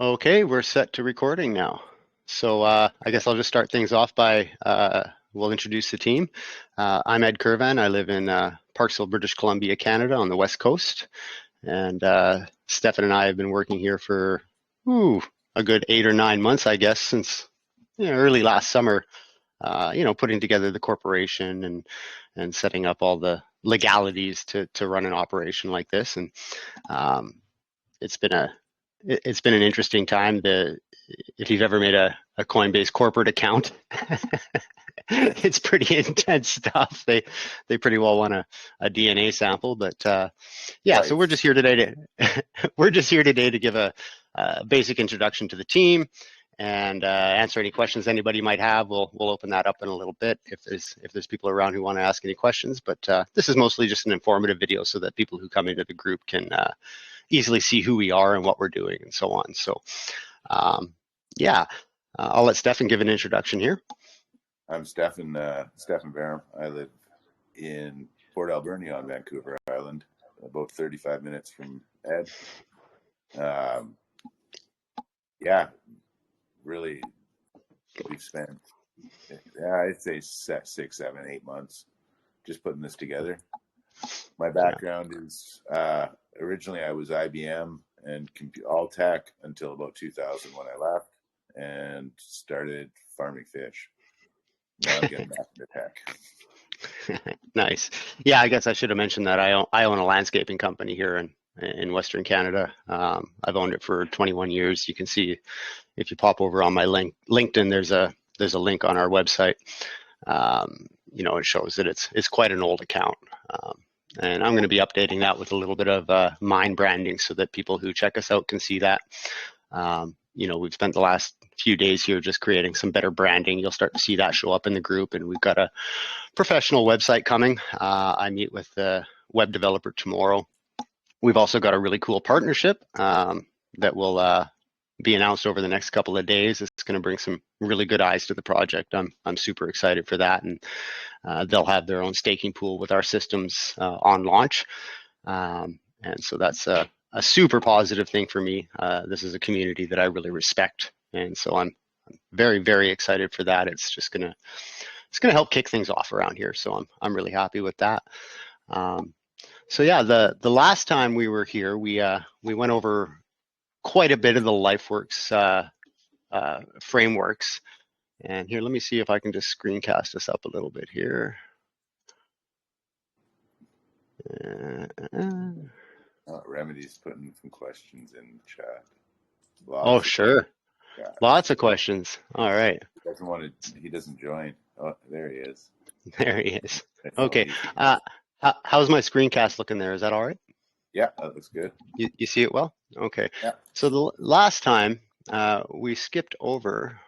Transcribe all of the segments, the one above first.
Okay, we're set to recording now. So I guess I'll just start things off by we'll introduce the team. I'm Ed Curvan. I live in Parksville, British Columbia, Canada, on the West Coast. And Stefan and I have been working here for a good 8 or 9 months, I guess, since early last summer. Putting together the corporation and setting up all the legalities to run an operation like this. And it's been an interesting time. If you've ever made a Coinbase corporate account, it's pretty intense stuff. They pretty well want a DNA sample, but yeah. Right. So we're just here today to give a basic introduction to the team and answer any questions anybody might have. We'll open that up in a little bit if there's people around who want to ask any questions. But this is mostly just an informative video so that people who come into the group can easily see who we are and what we're doing and so on. So yeah, I'll let Stefan give an introduction here. I'm Stefan Barham. I live in Port Alberni on Vancouver Island, about 35 minutes from Ed. Yeah, really, we've spent, I'd say 6, 7, 8 months just putting this together. My background is, originally I was IBM and all tech until about 2000 when I left and started farming fish. Now I'm getting back into tech. Nice. Yeah, I guess I should have mentioned that I own a landscaping company here in Western Canada. I've owned it for 21 years. You can see if you pop over on my LinkedIn, there's a link on our website. It shows that it's quite an old account. And I'm going to be updating that with a little bit of MiND branding so that people who check us out can see that. We've spent the last few days here just creating some better branding. You'll start to see that show up in the group, and we've got a professional website coming. I meet with the web developer tomorrow. We've also got a really cool partnership that will be announced over the next couple of days. It's going to bring some really good eyes to the project. I'm super excited for that, and they'll have their own staking pool with our systems on launch, and so that's a super positive thing for me. This is a community that I really respect, and so I'm very, very excited for that. It's gonna help kick things off around here, so I'm really happy with that. So yeah, the last time we were here, we went over quite a bit of the Lifeworks frameworks. And here, let me see if I can just screencast this up a little bit here. Remedy's putting some questions in the chat. Oh, sure. Lots of questions. All right. He doesn't join. Oh, there he is. There he is. Okay. How's my screencast looking there? Is that all right? Yeah, that looks good. You see it well? Okay. Yeah. So the last time we skipped over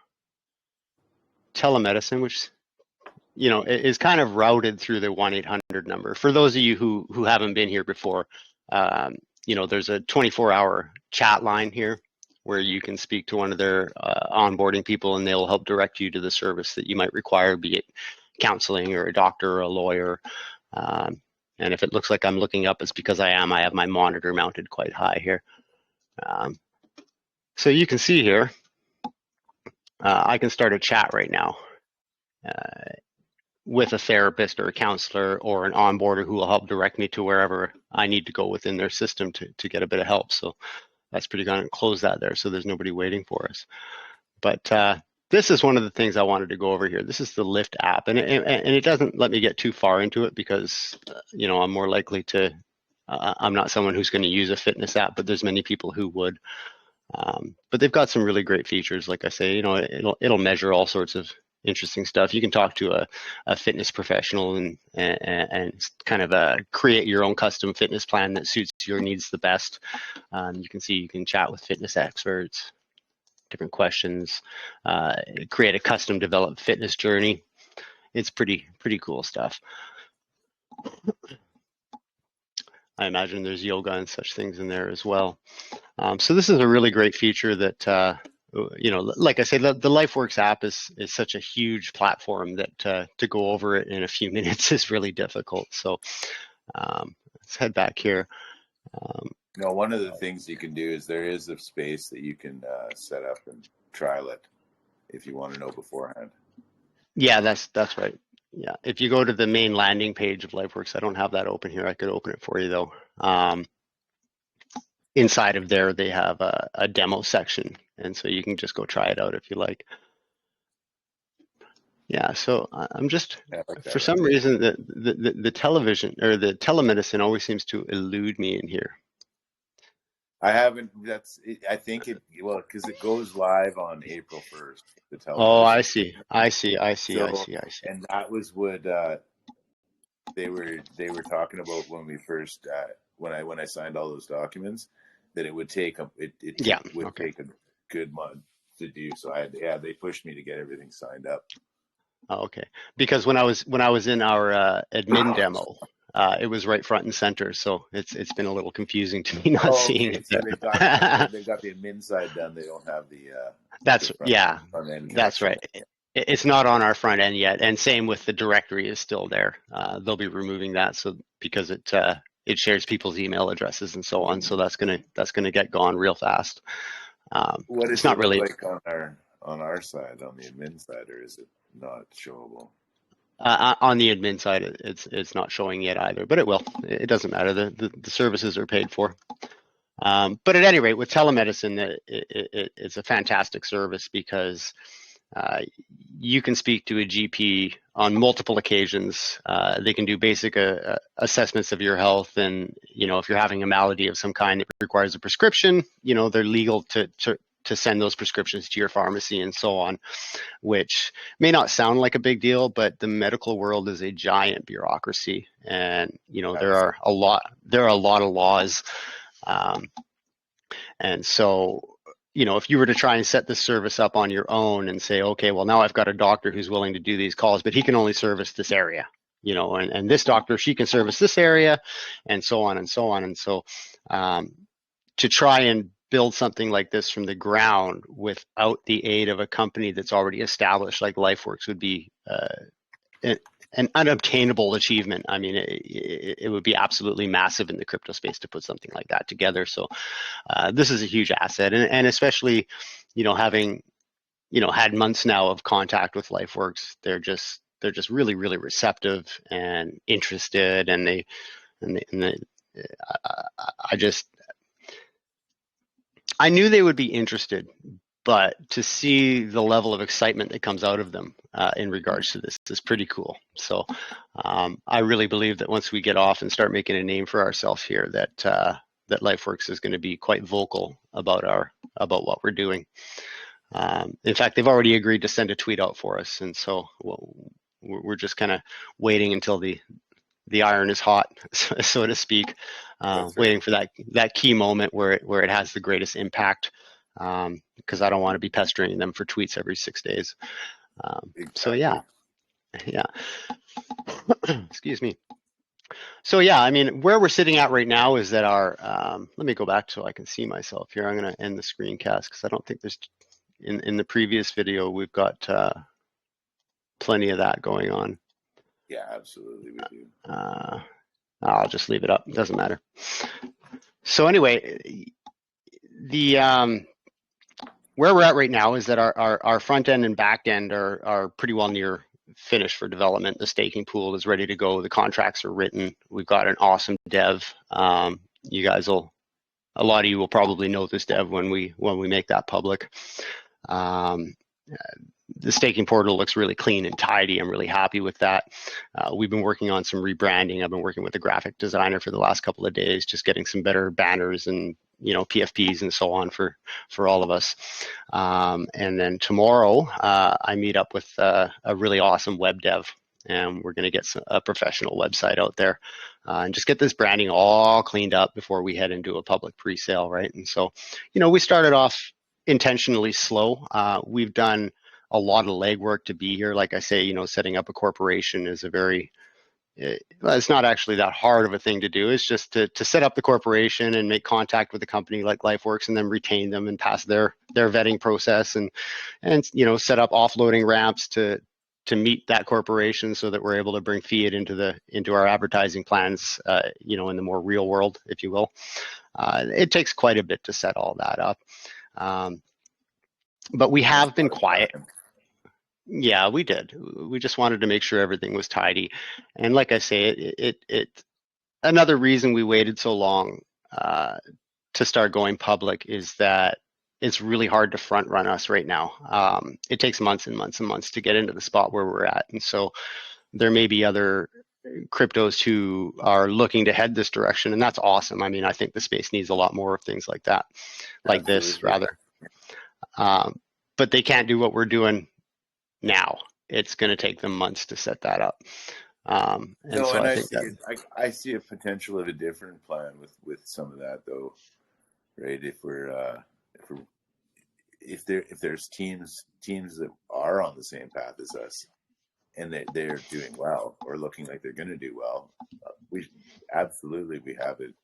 telemedicine, which is kind of routed through the 1-800 number. For those of you who haven't been here before, there's a 24-hour chat line here where you can speak to one of their onboarding people, and they'll help direct you to the service that you might require, be it counseling or a doctor or a lawyer. And if it looks like I'm looking up, it's because I have my monitor mounted quite high here. So you can see here, I can start a chat right now with a therapist or a counselor or an onboarder who will help direct me to wherever I need to go within their system to get a bit of help. So that's pretty good. Close that there so there's nobody waiting for us. But this is one of the things I wanted to go over here. This is the Lift app, and it doesn't let me get too far into it because I'm more likely to. I'm not someone who's going to use a fitness app, but there's many people who would. But they've got some really great features. Like I say, it'll measure all sorts of interesting stuff. You can talk to a fitness professional and kind of create your own custom fitness plan that suits your needs the best. You can chat with fitness experts, different questions, create a custom developed fitness journey. It's pretty cool stuff. I imagine there's yoga and such things in there as well. So this is a really great feature that, like I said, the Lifeworks app is such a huge platform that to go over it in a few minutes is really difficult. So let's head back here. You know, one of the things you can do is there is a space that you can set up and trial it if you want to know beforehand. Yeah, that's right. Yeah, if you go to the main landing page of Lifeworks, I don't have that open here. I could open it for you though. Inside of there, they have a demo section, and so you can just go try it out if you like. Yeah, so I'm just, Yeah, I like for that some idea. reason, the television or the telemedicine always seems to elude me in here. I haven't. I think it. Well, because it goes live on April 1st. The Oh, I telemedicine. see. I see. I see. I So, see. I see. and that was what they were talking about when we first when I signed all those documents, that it would take Yeah. would Okay. take a good month to do. So they pushed me to get everything signed up. Oh, okay. Because when I was in our admin demo, it was right front and center. So it's been a little confusing to me not Oh, seeing okay. it So there. they've got the admin side done. They don't have the That's front yeah. end That's connection. right. It's not on our front end yet, and same with the directory is still there. They'll be removing that, so because it shares people's email addresses and so on. So that's gonna get gone real fast. What It's does not it look really like on our side, on the admin side, or is it not showable? on the admin side. It's not showing yet either, but it will. It doesn't matter. The services are paid for. But at any rate, with telemedicine, it's a fantastic service because uh, you can speak to a GP on multiple occasions. They can do basic assessments of your health, and if you're having a malady of some kind that requires a prescription, they're legal to send those prescriptions to your pharmacy and so on, which may not sound like a big deal, but the medical world is a giant bureaucracy, and there Absolutely. are a lot of laws, um, and so if you were to try and set this service up on your own and say, okay, well, now I've got a doctor who's willing to do these calls, but he can only service this area, and this doctor, she can service this area, and so on and so on. And so to try and build something like this from the ground without the aid of a company that's already established like Lifeworks would be an unobtainable achievement. I mean, it would be absolutely massive in the crypto space to put something like that together. So this is a huge asset, and especially, having had months now of contact with Lifeworks, they're just really really receptive and interested, and they I just I knew they would be interested, but to see the level of excitement that comes out of them in regards to this is pretty cool. So I really believe that once we get off and start making a name for ourselves here, that Lifeworks is going to be quite vocal about what we're doing. In fact, they've already agreed to send a tweet out for us, and so we're just kind of waiting until the iron is hot, so to speak, That's right. waiting for that key moment where it has the greatest impact. Because I don't want to be pestering them for tweets every 6 days. So Exactly. yeah. Excuse me. So yeah, I mean, where we're sitting at right now is that our. Let me go back so I can see myself here. I'm going to end the screencast because I don't think there's in the previous video we've got plenty of that going on. Yeah, absolutely, we do. I'll just leave it up. It doesn't matter. So anyway, the where we're at right now is that our front end and back end are pretty well near finished for development. The staking pool is ready to go. The contracts are written. We've got an awesome dev. You guys a lot of you will probably know this dev when we make that public. Um, the staking portal looks really clean and tidy. I'm really happy with that. We've been working on some rebranding. I've been working with a graphic designer for the last couple of days, just getting some better banners and PFPs and so on for all of us. And then tomorrow, I meet up with a really awesome web dev, and we're going to get a professional website out there and just get this branding all cleaned up before we head into a public pre-sale, right? And so, we started off intentionally slow. We've done a lot of legwork to be here. Like I say, setting up a corporation is it's not actually that hard of a thing to do. It's just to set up the corporation and make contact with a company like Lifeworks and then retain them and pass their vetting process and set up offloading ramps to meet that corporation so that we're able to bring fiat into our advertising plans, in the more real world, if you will. It takes quite a bit to set all that up. But we That's have a been lot of quiet. time. Yeah, we did. We just wanted to make sure everything was tidy. And like I say, another reason we waited so long to start going public is that it's really hard to front run us right now. It takes months and months and months to get into the spot where we're at. And so there may be other cryptos who are looking to head this direction, and that's awesome. I mean, I think the space needs a lot more of things like that, like this Absolutely. rather. But they can't do what we're doing now. It's going to take them months to set that up. And No, so and I I think see that, it. I see a potential of a different plan with some of that, though. Right? If there's teams that are on the same path as us, and they're doing well or looking like they're going to do well, we absolutely we have it.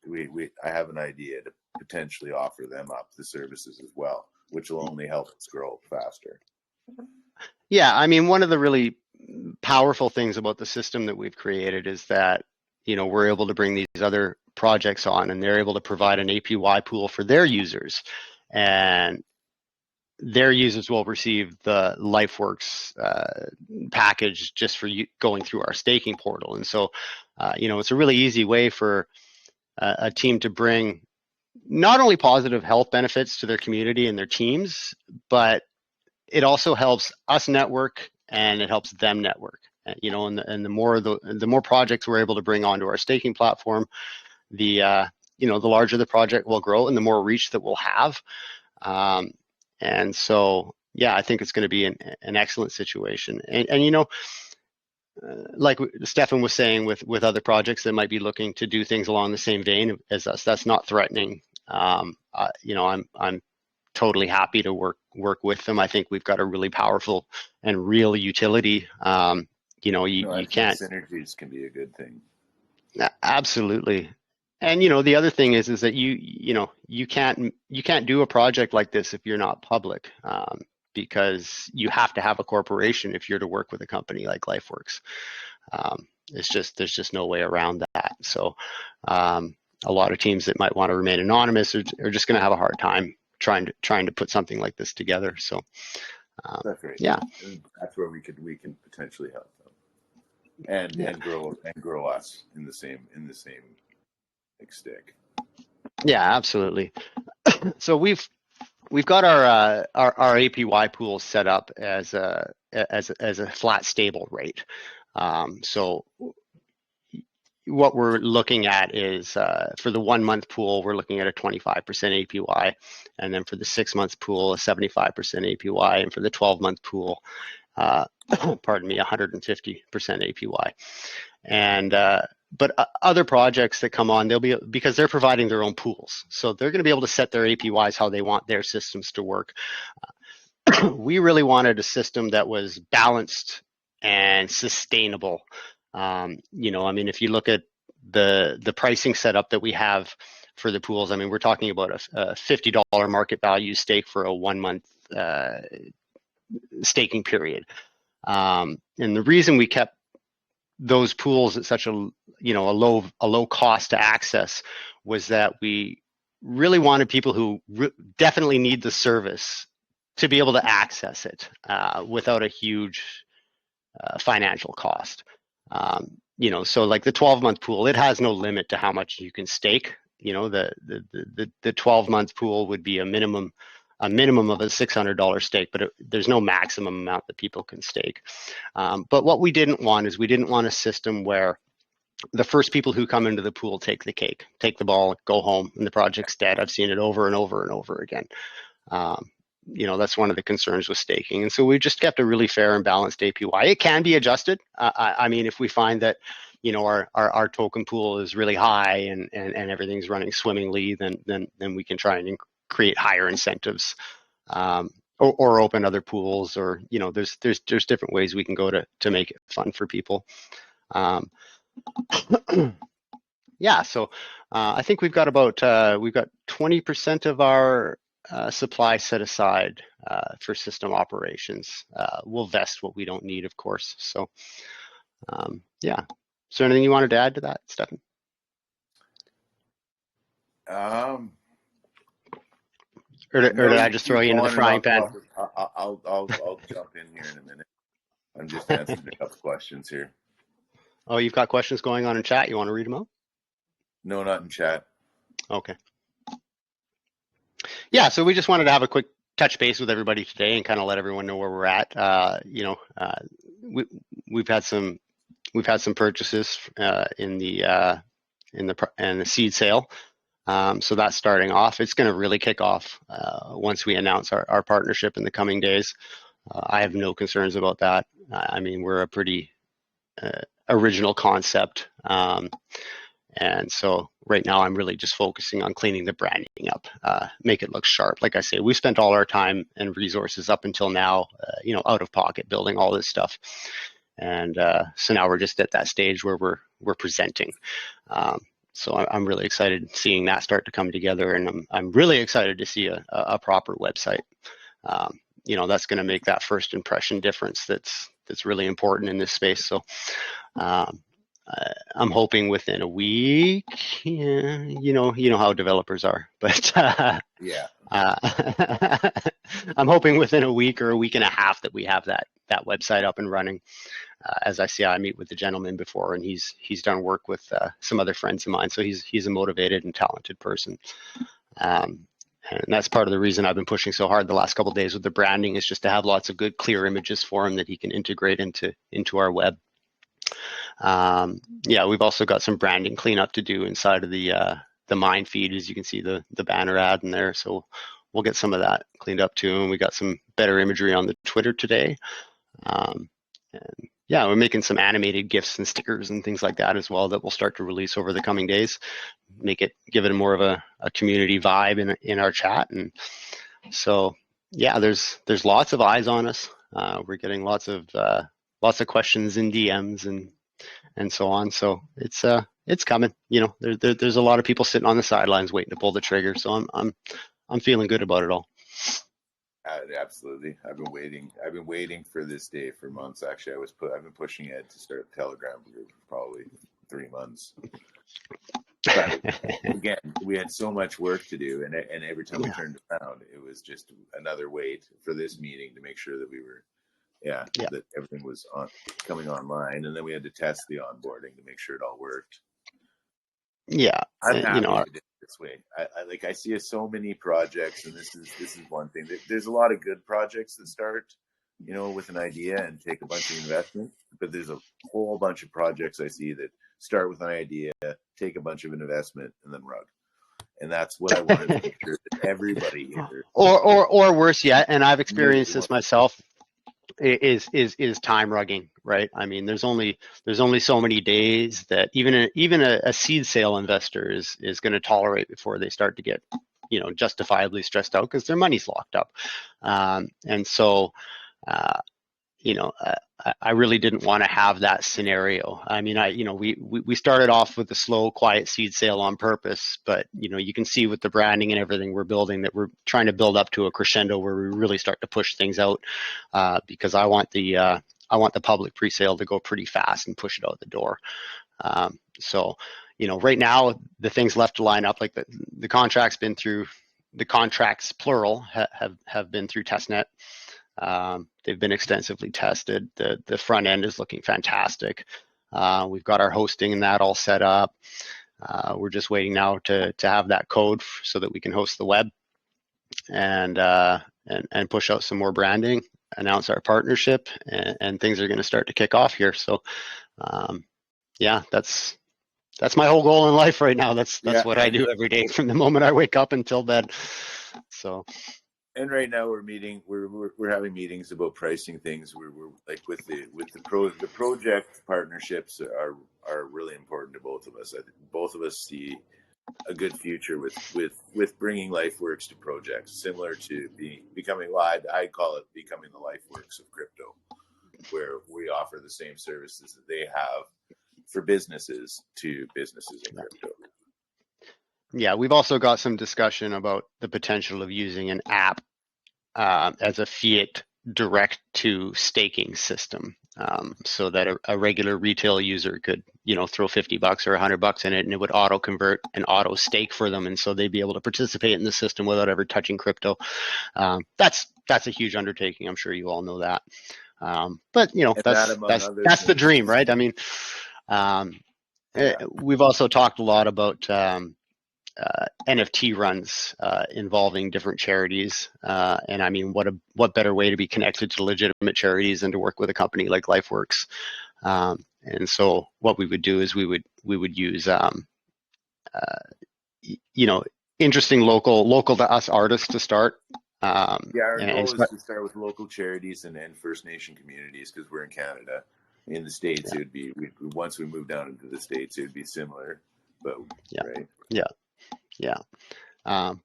I have an idea to potentially offer them up the services as well, which will only help us grow faster. yeah, I mean, one of the really powerful things about the system that we've created is that, we're able to bring these other projects on and they're able to provide an APY pool for their users. And their users will receive the Lifeworks package just for you going through our staking portal. And so, it's a really easy way for a team to bring not only positive health benefits to their community and their teams, but it also helps us network and it helps them network. And the more projects we're able to bring onto our staking platform, the larger the project will grow and the more reach that we'll have. And so, yeah, I think it's going to be an excellent situation. And like Stefan was saying, with other projects that might be looking to do things along the same vein as us, that's not threatening. I'm totally happy to work with them. I think we've got a really powerful and real utility. No, I You think can't. synergies can be a good thing. Absolutely. And the other thing is that you can't do a project like this if you're not public, because you have to have a corporation if you're to work with a company like Lifeworks. There's just no way around that. So a lot of teams that might want to remain anonymous are just going to have a hard time trying to put something like this together. So That's right. yeah, And that's where we can potentially help them and grow us in the same like stick. yeah, absolutely. So we've got our APY pool set up as a flat stable rate. So what we're looking at is for the 1 month pool, we're looking at a 25% APY, and then for the 6 month pool, a 75% APY, and for the 12-month pool, pardon me, 150% APY. And but other projects that come on, because they're providing their own pools, so they're going to be able to set their APYs how they want their systems to work. We really wanted a system that was balanced and sustainable. I mean, if you look at the pricing setup that we have for the pools, I mean, we're talking about a $50 market value stake for a 1 month staking period. And the reason we kept those pools at such a low cost to access was that we really wanted people who definitely need the service to be able to access it without a huge financial cost. So like the 12-month pool, it has no limit to how much you can stake. The 12-month pool would be a minimum of a $600 stake, but there's no maximum amount that people can stake. But what we didn't want is we didn't want a system where the first people who come into the pool take the cake, take the ball, go home, and the project's dead. I've seen it over and over and over again. That's one of the concerns with staking. And so we just kept a really fair and balanced APY. It can be adjusted. I mean, if we find that, our token pool is really high and everything's running swimmingly, then we can try and create higher incentives, or open other pools, or, there's different ways we can go to make it fun for people. Yeah, so I think we've got 20% of our supply set aside for system operations. We'll vest what we don't need, of course. So yeah. Is there anything you wanted to add to that, Stefan? Um, Or no, did I you just throw keep you into the going, and frying pan? I'll jump in here in a minute. I'm just answering a couple questions here. Oh, you've got questions going on in chat. You want to read them out? No, not in chat. Okay. Yeah, so we just wanted to have a quick touch base with everybody today and kind of let everyone know where we're at. We, we've had some purchases in the seed sale. So that's starting off. It's going to really kick off once we announce our partnership in the coming days. I have no concerns about that. I mean, we're a pretty original concept. And so right now I'm really just focusing on cleaning the branding up, make it look sharp. Like I say, we spent all our time and resources up until now, out of pocket building all this stuff. And so now we're just at that stage where we're presenting. So I'm really excited seeing that start to come together, and I'm really excited to see a proper website. That's going to make that first impression difference. That's really important in this space. So I'm hoping within a week. Yeah, you know how developers are, but Yeah. I'm hoping within a week or a week and a half that we have that website up and running. As I see, I meet with the gentleman before, and he's done work with some other friends of mine. So he's a motivated and talented person. And that's part of the reason I've been pushing so hard the last couple of days with the branding, is just to have lots of good, clear images for him that he can integrate into our web. We've also got some branding cleanup to do inside of the MiND feed, as you can see the banner ad in there. So we'll get some of that cleaned up too. And we got some better imagery on the Twitter today. And yeah, we're making some animated GIFs and stickers and things like that as well that we'll start to release over the coming days. Give it more of a community vibe in our chat. And so yeah, there's lots of eyes on us. We're getting lots of questions in DMs and so on. So it's coming. There's a lot of people sitting on the sidelines waiting to pull the trigger. So I'm feeling good about it all. Absolutely. I've been waiting for this day for months. Actually, I've been pushing Ed to start a Telegram group for probably 3 months. But again, we had so much work to do, and every time we turned around, it was just another wait for this meeting to make sure that we were, that everything was coming online, and then we had to test the onboarding to make sure it all worked. Yeah, I'm happy we did it this way. I see so many projects, and this is one thing. There's a lot of good projects that start, with an idea and take a bunch of investment, but there's a whole bunch of projects I see that start with an idea, take a bunch of investment, and then run. And that's what I wanted to make sure that everybody here, or worse yet, and I've experienced this myself, is time rugging, right? I mean, there's only so many days that even a seed sale investor is going to tolerate before they start to get, justifiably stressed out because their money's locked up. And so, I really didn't want to have that scenario. I mean, we started off with a slow, quiet seed sale on purpose, but you can see with the branding and everything we're building that we're trying to build up to a crescendo where we really start to push things out, because I want the public pre-sale to go pretty fast and push it out the door. So, right now the things left to line up, like the contracts plural have been through testnet. They've been extensively tested. The front end is looking fantastic. We've got our hosting and that all set up. We're just waiting now to have that code so that we can host the web and push out some more branding, announce our partnership, and things are going to start to kick off here. So that's my whole goal in life right now. That's what I do every day from the moment I wake up until bed. So. And right now we're having meetings about pricing things. We're like with the project partnerships are really important to both of us. I think both of us see a good future with bringing Lifeworks to projects, similar to becoming, I call it becoming the Lifeworks of crypto, where we offer the same services that they have for businesses to businesses in crypto. Yeah, we've also got some discussion about the potential of using an app as a fiat direct to staking system, so that a regular retail user could, throw $50 or $100 in it, and it would auto convert and auto stake for them, and so they'd be able to participate in the system without ever touching crypto. That's a huge undertaking. I'm sure you all know that. But that's the dream, right? I mean, we've also talked a lot about NFT runs involving different charities, and I mean, what better way to be connected to legitimate charities than to work with a company like Lifeworks? And so what we would do is we would use interesting local to us artists to start. Our goal is to start with local charities and First Nation communities, because we're in Canada. In the States, it would be, once we move down into the States, it would be similar, but right.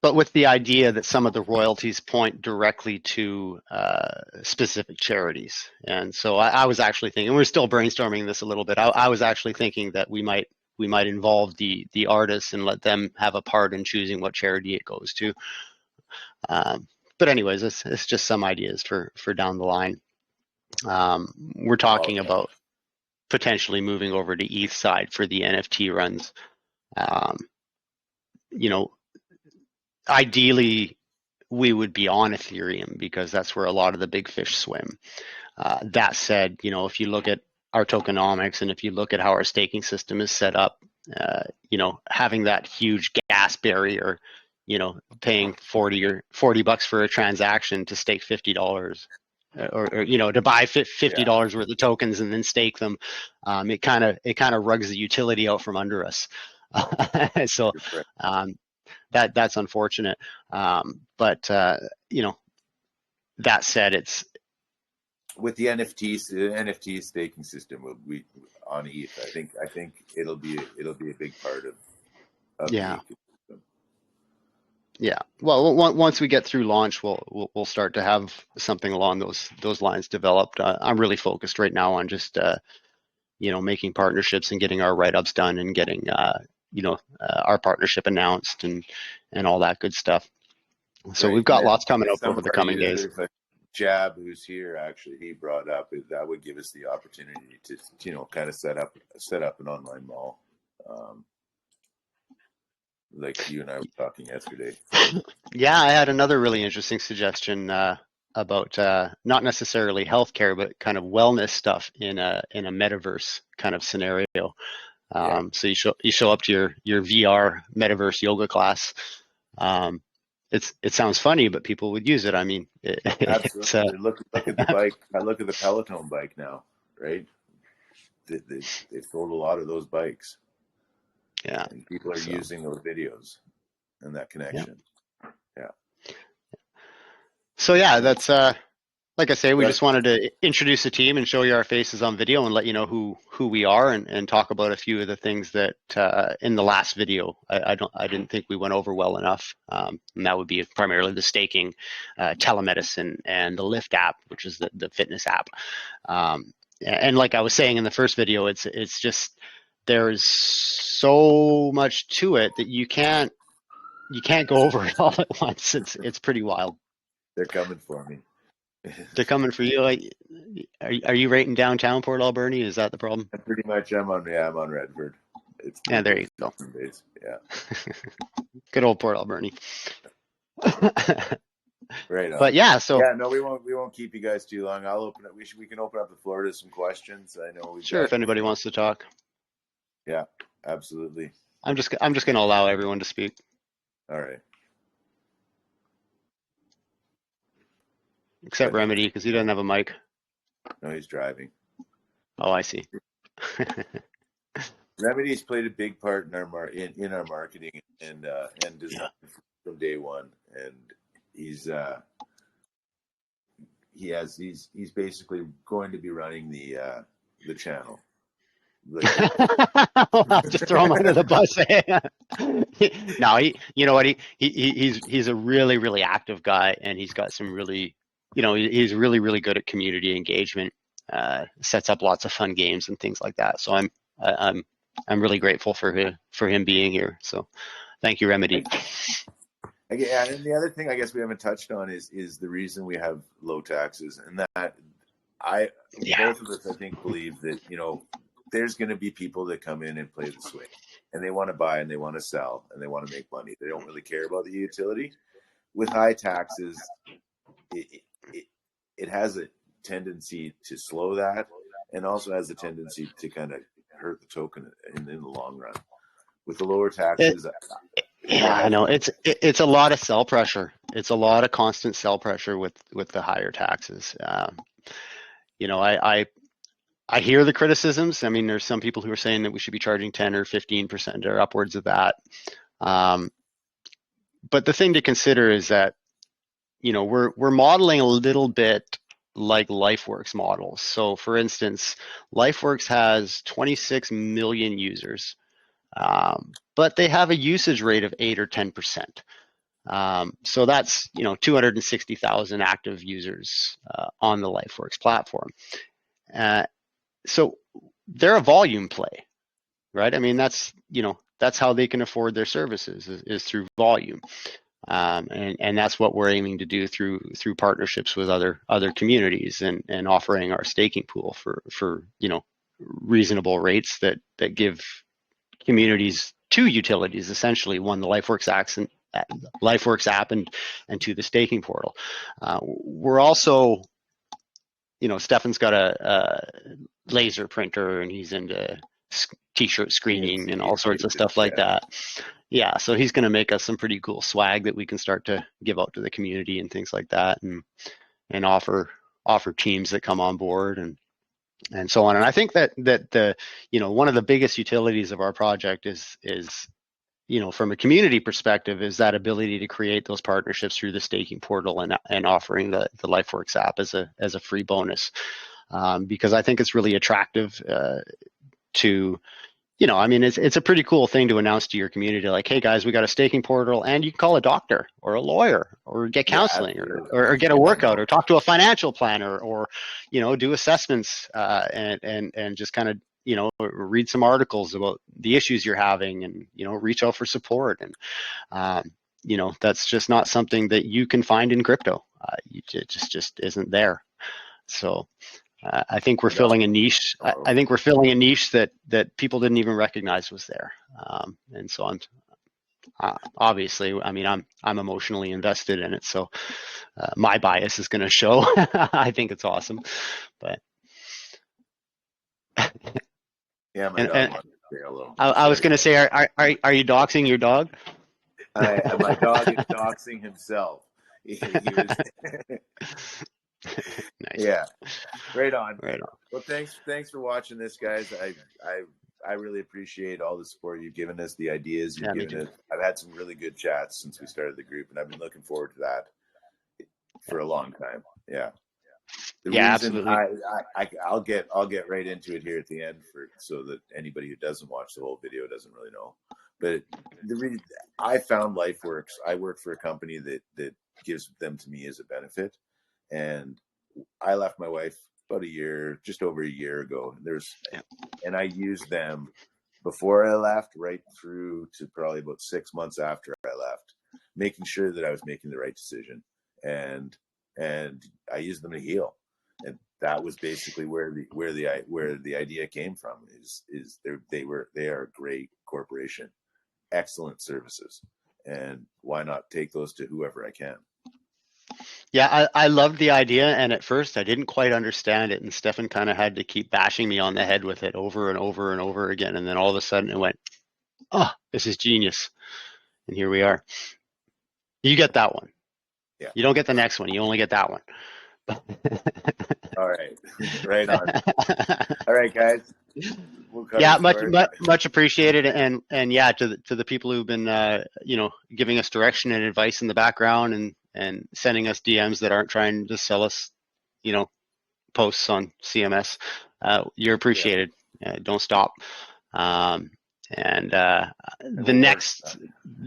But with the idea that some of the royalties point directly to specific charities. And so I was actually thinking, we're still brainstorming this a little bit. I was actually thinking that we might involve the artists and let them have a part in choosing what charity it goes to. But anyways, it's just some ideas for down the line. We're talking about potentially moving over to ETH side for the NFT runs. Ideally, we would be on Ethereum because that's where a lot of the big fish swim. That said, if you look at our tokenomics and if you look at how our staking system is set up, having that huge gas barrier, paying $40 for a transaction to stake $50 or to buy $50 worth of tokens and then stake them, it kind of rugs the utility out from under us. So that's unfortunate. But that said, it's with the NFT staking system we on ETH. I think it'll be a big part of the ecosystem. Yeah. Well, once we get through launch, we'll start to have something along those lines developed. I'm really focused right now on just making partnerships and getting our write-ups done and getting our partnership announced and all that good stuff. So we've got lots coming up over the coming days. Jab, who's here, actually, he brought up that would give us the opportunity to kind of set up an online mall, like you and I were talking yesterday. Yeah, I had another really interesting suggestion about not necessarily healthcare, but kind of wellness stuff in a metaverse kind of scenario. So you show up to your VR metaverse yoga class. It sounds funny, but people would use it. I mean, absolutely. Look at the bike. I look at the Peloton bike now, right? They sold a lot of those bikes. Yeah, and people are using those videos and that connection. Yeah. So that's like I say, we just wanted to introduce the team and show you our faces on video and let you know who we are and talk about a few of the things that in the last video I didn't think we went over well enough. And that would be primarily the staking, telemedicine, and the Lift app, which is the fitness app. And like I was saying in the first video, it's just there's so much to it that you can't go over it all at once. It's pretty wild. They're coming for me. They're coming for you. Are you right in downtown Port Alberni? Is that the problem? Pretty much. I'm on Redford. There you go. Days. Yeah. Good old Port Alberni. Right on. But no, we won't keep you guys too long. I'll open it. We can open up the floor to some questions. I know if anybody wants to talk. Yeah, absolutely. I'm just going to allow everyone to speak. All right. Except Remedy, because he doesn't have a mic. No, he's driving. Oh, I see. Remedy's played a big part in our marketing and design from day one, and he's basically going to be running the channel. I'll just throw him under the bus. No, you know what? He's a really, really active guy, and he's got some really, he's really, really good at community engagement. Sets up lots of fun games and things like that. So I'm really grateful for him being here. So thank you, Remedy. Yeah, and the other thing I guess we haven't touched on is the reason we have low taxes, and that both of us I think believe that there's going to be people that come in and play the swing, and they want to buy and they want to sell and they want to make money. They don't really care about the utility. With high taxes, it has a tendency to slow that, and also has a tendency to kind of hurt the token in the long run. With the lower taxes, yeah, I know it's a lot of sell pressure. It's a lot of constant sell pressure with the higher taxes. You know, I hear the criticisms. I mean, there's some people who are saying that we should be charging 10 or 15% or upwards of that. But the thing to consider is that, you know, we're modeling a little bit like Lifeworks models. So for instance, Lifeworks has 26 million users, but they have a usage rate of 8 or 10%. So that's, you know, 260,000 active users on the Lifeworks platform. So they're a volume play, right? I mean, that's, you know, that's how they can afford their services is through volume. And that's what we're aiming to do through partnerships with other communities and offering our staking pool for you know, reasonable rates that give communities two utilities, essentially, one, the Lifeworks app and two, the staking portal. We're also, you know, Stefan's got a laser printer and he's into t-shirt screening and all sorts of stuff like that. Yeah, so he's going to make us some pretty cool swag that we can start to give out to the community and things like that, and offer teams that come on board and so on. And I think that the, you know, one of the biggest utilities of our project is you know, from a community perspective, is that ability to create those partnerships through the staking portal and offering the Lifeworks app as a free bonus, because I think it's really attractive to, you know, I mean, it's a pretty cool thing to announce to your community, like, hey guys, we got a staking portal, and you can call a doctor or a lawyer or get counseling, or get a workout, or talk to a financial planner, or, you know, do assessments and just kind of, you know, read some articles about the issues you're having, and, you know, reach out for support. And you know, that's just not something that you can find in crypto. It just isn't there. So I think we're filling a niche. I think we're filling a niche that people didn't even recognize was there. And so I'm obviously, I mean, I'm emotionally invested in it. So my bias is going to show. I think it's awesome, but yeah, my dog wants to say hello. I was going to say, are you doxing your dog? My dog is doxing himself. He was Nice. Yeah, right on. Right on. Well, thanks for watching this, guys. I really appreciate all the support you've given us, the ideas you've given us. I've had some really good chats since we started the group, and I've been looking forward to that for a long time. Yeah. The reason absolutely. I'll get right into it here at the end, so that anybody who doesn't watch the whole video doesn't really know. But the reason I found Lifeworks, I work for a company that gives them to me as a benefit, and I left my wife about just over a year ago. And I used them before I left, right through to probably about 6 months after I left, making sure that I was making the right decision, and I used them to heal. And that was basically where the idea came from. They are a great corporation, excellent services, and why not take those to whoever I can? Yeah, I loved the idea, and at first I didn't quite understand it, and Stefan kind of had to keep bashing me on the head with it over and over and over again, and then all of a sudden it went, oh, this is genius, and here we are. You get that one. Yeah. You don't get the next one. You only get that one. All right. Right on. All right, guys. We'll yeah, much appreciated, and yeah, to the people who've been you know, giving us direction and advice in the background, and sending us DMs that aren't trying to sell us, you know, posts on CMS. You're appreciated. Don't stop. The next,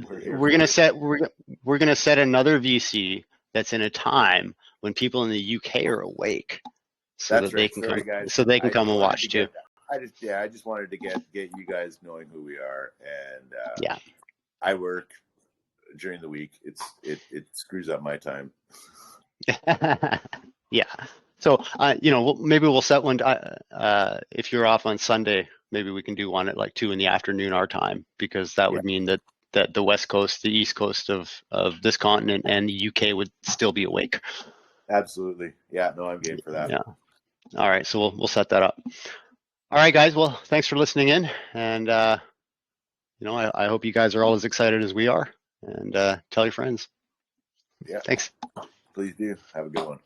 we're gonna set another VC that's in a time when people in the UK are awake, so that they can come. Guys. So they can come and watch too. I just wanted to get you guys knowing who we are, and yeah, I work during the week. It screws up my time. Yeah. So, maybe we'll set one. If you're off on Sunday, maybe we can do one at like 2 in the afternoon our time, because that Yeah, would mean that the West Coast, the East Coast of this continent, and the UK would still be awake. absolutely. Yeah, no, I'm game for that. Yeah. All right. So we'll set that up. All right, guys. Well, thanks for listening in, and I hope you guys are all as excited as we are. And tell your friends. Yeah, Thanks. please do. Have a good one.